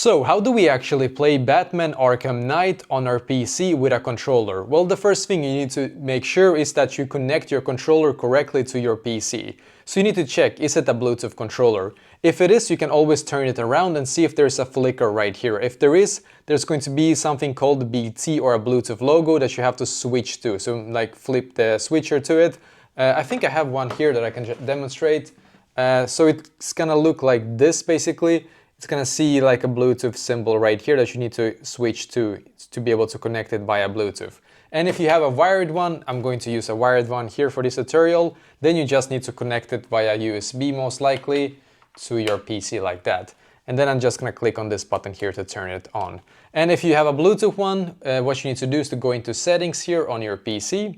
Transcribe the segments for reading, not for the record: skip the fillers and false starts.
So, how do we actually play Batman Arkham Knight on our PC with a controller? Well, the first thing you need to make sure is that you connect your controller correctly to your PC. So you need to check, is it a Bluetooth controller? If it is, you can always turn it around and see if there's a flicker right here. If there is, there's going to be something called BT or a Bluetooth logo that you have to switch to. So like flip the switcher to it. I think I have one here that I can demonstrate. So it's gonna look like this basically. It's gonna see like a Bluetooth symbol right here that you need to switch to be able to connect it via Bluetooth. And if you have a wired one, I'm going to use a wired one here for this tutorial, then you just need to connect it via USB most likely to your PC like that. And then I'm just gonna click on this button here to turn it on. And if you have a Bluetooth one, what you need to do is to go into settings here on your PC,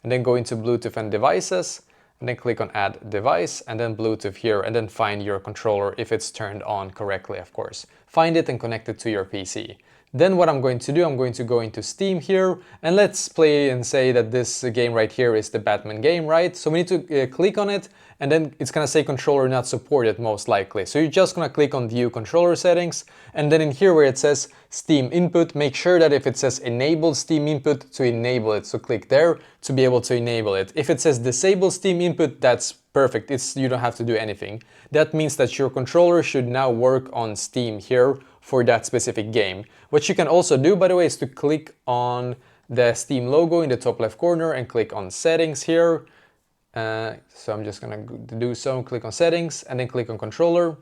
and then go into Bluetooth and devices, and then click on add device and then Bluetooth here, and then find your controller if it's turned on correctly, of course. Find it and connect it to your PC. Then what I'm going to do, I'm going to go into Steam here, and let's play and say that this game right here is the Batman game, right? So we need to click on it, and then it's gonna say controller not supported most likely. So you're just gonna click on view controller settings, and then in here where it says Steam input, make sure that if it says enable Steam input, to enable it. So click there to be able to enable it. If it says disable Steam input, that's perfect. You don't have to do anything. That means that your controller should now work on Steam here for that specific game. What you can also do, by the way, is to click on the Steam logo in the top left corner and click on settings here. So I'm just gonna do so, click on settings and then click on controller.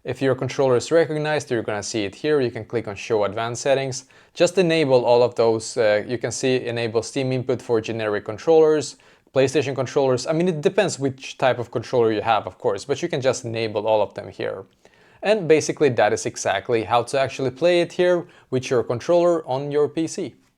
If your controller is recognized, you're gonna see it here. You can click on show advanced settings. Just enable all of those. You can see enable Steam input for generic controllers, PlayStation controllers. I mean, it depends which type of controller you have, of course, but you can just enable all of them here. And basically that is exactly how to actually play it here with your controller on your PC.